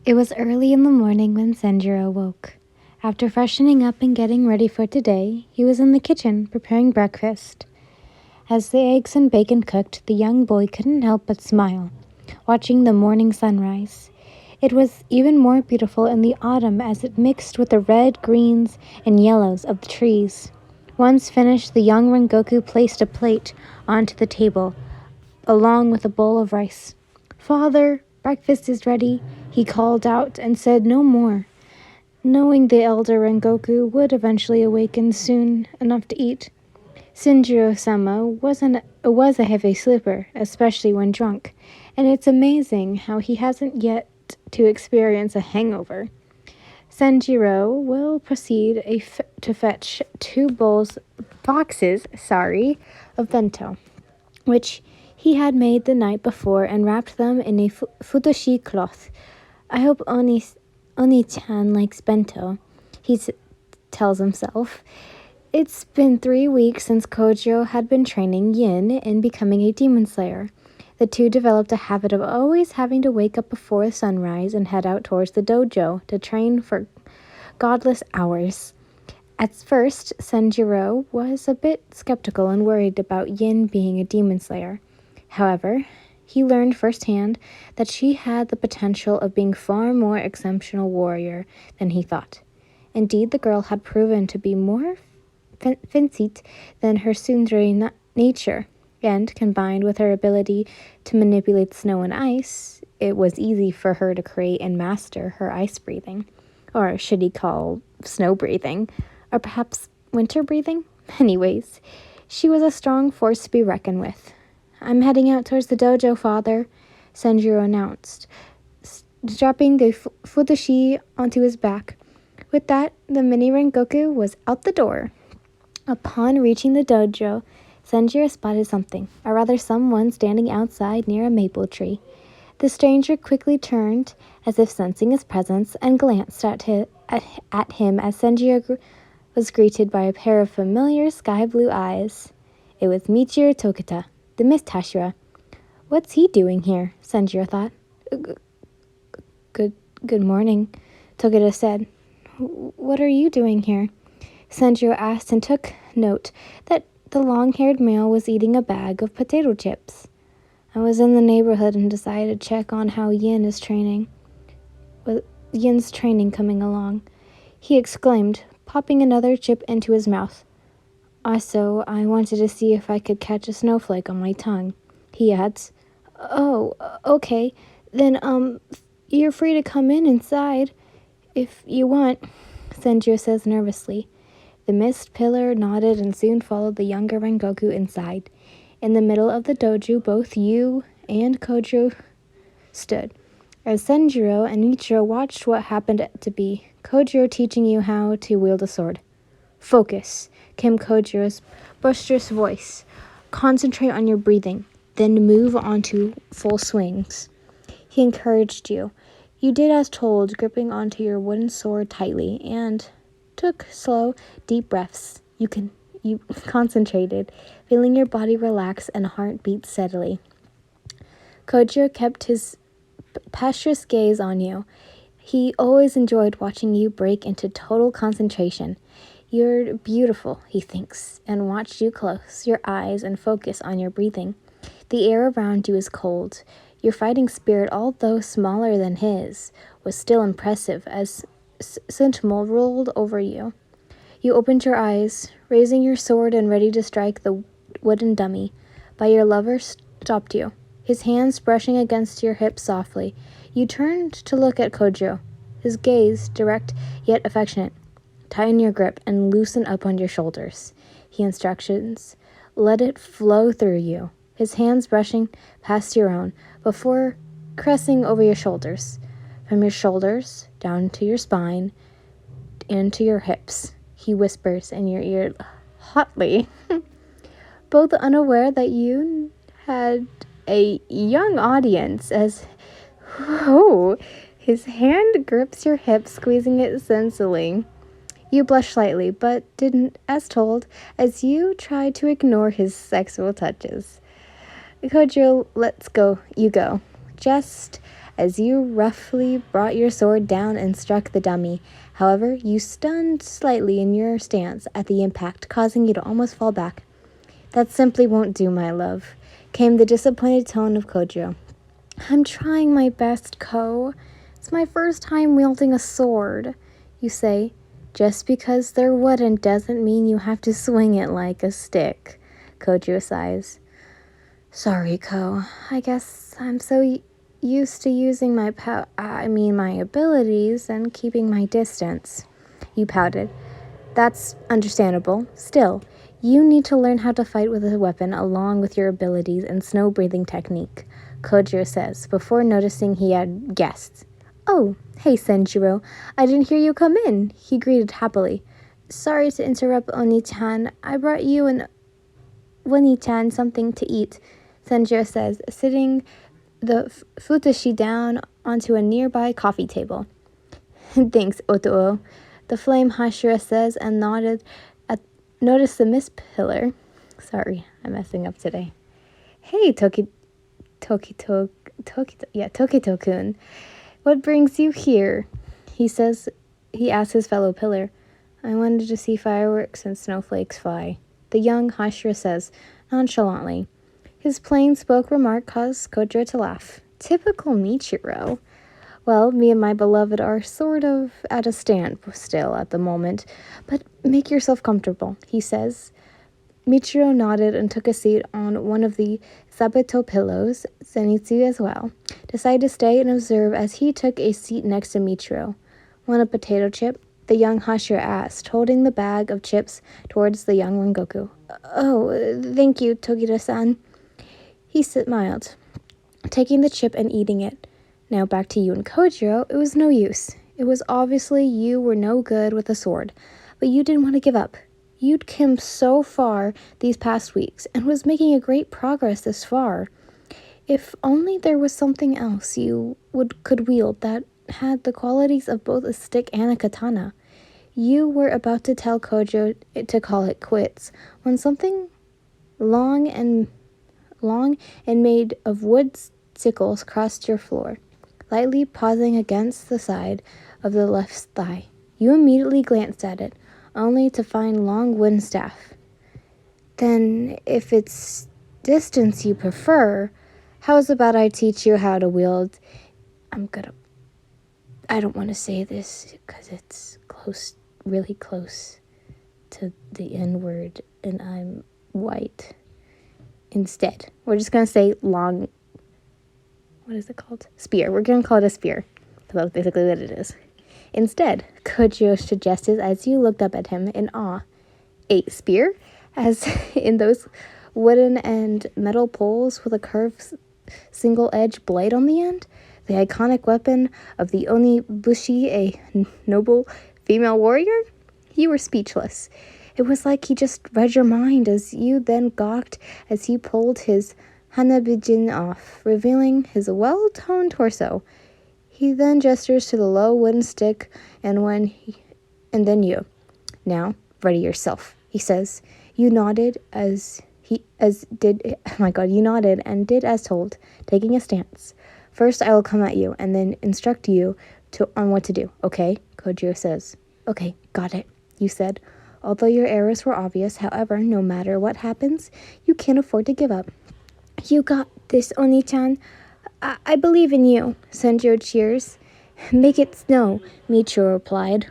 It was early in the morning when Senjiro woke. After freshening up and getting ready for today, he was in the kitchen preparing breakfast. As the eggs and bacon cooked, the young boy couldn't help but smile, watching the morning sunrise. It was even more beautiful in the autumn as it mixed with the red, greens, and yellows of the trees. Once finished, the young Rengoku placed a plate onto the table, along with a bowl of rice. "Father, breakfast is ready," he called out and said no more, knowing the elder Rengoku would eventually awaken soon enough to eat. Shinjiro-sama was a heavy sleeper, especially when drunk, and it's amazing how he hasn't yet to experience a hangover. Senjiro will proceed to fetch two boxes of bento, which he had made the night before and wrapped them in a futoshi cloth. "I hope Oni-chan likes bento," he tells himself. It's been 3 weeks since Kojo had been training Yin in becoming a demon slayer. The two developed a habit of always having to wake up before sunrise and head out towards the dojo to train for godless hours. At first, Senjiro was a bit skeptical and worried about Yin being a demon slayer. However, he learned firsthand that she had the potential of being far more exceptional warrior than he thought. Indeed, the girl had proven to be more fencite than her tsundere nature, and combined with her ability to manipulate snow and ice, it was easy for her to create and master her ice breathing. Or should he call snow breathing? Or perhaps winter breathing? Anyways, she was a strong force to be reckoned with. "I'm heading out towards the dojo, father," Senjiro announced, strapping the futoshi onto his back. With that, the mini Rengoku was out the door. Upon reaching the dojo, Senjiro spotted something, or rather someone standing outside near a maple tree. The stranger quickly turned, as if sensing his presence, and glanced at him as Senjiro was greeted by a pair of familiar sky-blue eyes. It was Michiru Tokita, the Mist Hashira. "What's he doing here?" Senjiro thought. Good morning," Tokita said. "What are you doing here?" Senjiro asked and took note that the long-haired male was eating a bag of potato chips. "I was in the neighborhood and decided to check on how Yin's training coming along," he exclaimed, popping another chip into his mouth. "Also, I wanted to see if I could catch a snowflake on my tongue," he adds. "Oh, okay. Then, you're free to come inside if you want," Senjiro says nervously. The mist pillar nodded and soon followed the younger Rengoku inside. In the middle of the dojo, both Yu and Kojo stood. As Senjiro and Michiru watched what happened to be Kojo teaching you how to wield a sword. "Focus," came Kojo's boisterous voice. "Concentrate on your breathing, then move on to full swings." He encouraged you. You did as told, gripping onto your wooden sword tightly, and took slow, deep breaths. You concentrated, feeling your body relax and heart beat steadily. Kojo kept his passionate gaze on you. He always enjoyed watching you break into total concentration. "You're beautiful," he thinks, and watched you close your eyes and focus on your breathing. The air around you is cold. Your fighting spirit, although smaller than his, was still impressive as Sentinel rolled over you. You opened your eyes, raising your sword and ready to strike the wooden dummy, but your lover stopped you, his hands brushing against your hips softly. You turned to look at Kojo, his gaze direct yet affectionate. "Tighten your grip and loosen up on your shoulders," he instructions. "Let it flow through you," his hands brushing past your own, before caressing over your shoulders. "From your shoulders, down to your spine, into your hips," he whispers in your ear hotly. Both unaware that you had a young audience as his hand grips your hip, squeezing it sensibly. You blush slightly, but didn't, as told, as you tried to ignore his sexual touches. "Kojo, let's go. You go." Just as you roughly brought your sword down and struck the dummy. However, you stunned slightly in your stance at the impact, causing you to almost fall back. That simply won't do, my love, came the disappointed tone of Kojiro. I'm trying my best, Ko. It's my first time wielding a sword, you say. Just because they're wooden doesn't mean you have to swing it like a stick, Kojiro sighs. Sorry, Ko. I guess I'm so used to using my my abilities and keeping my distance. You pouted. That's understandable. Still, you need to learn how to fight with a weapon along with your abilities and snow breathing technique, Kojiro says, before noticing he had guests. Oh, hey, Senjiro. I didn't hear you come in, he greeted happily. Sorry to interrupt, Oni-chan. I brought you and Oni-chan something to eat, Senjiro says, sitting the futashi down onto a nearby coffee table. Thanks, Otoo, the flame Hashira says and nodded at notice the Miss Pillar. Sorry, I'm messing up today. Hey, Tokito-kun. What brings you here? He asks his fellow pillar. I wanted to see fireworks and snowflakes fly, the young Hashira says, nonchalantly. His plain-spoke remark caused Kojiro to laugh. Typical Michiro. Well, me and my beloved are sort of at a standstill at the moment, but make yourself comfortable, he says. Michiro nodded and took a seat on one of the Sabato pillows. Zenitsu as well decided to stay and observe as he took a seat next to Michiro. Want a potato chip? The young Hashira asked, holding the bag of chips towards the young Rengoku. Oh, thank you, Togita-san. He smiled, taking the chip and eating it. Now back to you and Kojiro. It was no use. It was obviously you were no good with a sword, but you didn't want to give up. You'd come so far these past weeks and was making a great progress this far. If only there was something else you could wield that had the qualities of both a stick and a katana. You were about to tell Kojiro to call it quits when something long and made of wood sickles crossed your floor, lightly pausing against the side of the left thigh. You immediately glanced at it, only to find long wooden staff. Then, if it's distance you prefer, how's about I teach you how to wield... I don't want to say this because it's really close to the N word, and I'm white. Instead, we're just going to say long... What is it called? Spear. We're going to call it a spear, because that's basically what it is. Instead, Kojiro suggested as you looked up at him in awe. A spear? As in those wooden and metal poles with a curved single-edged blade on the end? The iconic weapon of the Onibushi, a noble female warrior? You were speechless. It was like he just read your mind as you then gawked as he pulled his hanabijin off, revealing his well-toned torso. He then gestures to the low wooden stick and then you. Now, ready yourself, he says. You nodded you nodded and did as told, taking a stance. First, I will come at you and then instruct you on what to do, okay? Kojiro says. Okay, got it, you said. Although your errors were obvious, however, no matter what happens, you can't afford to give up. You got this, Oni-chan. I believe in you, Senjiro cheers. Make it snow, Michiro replied.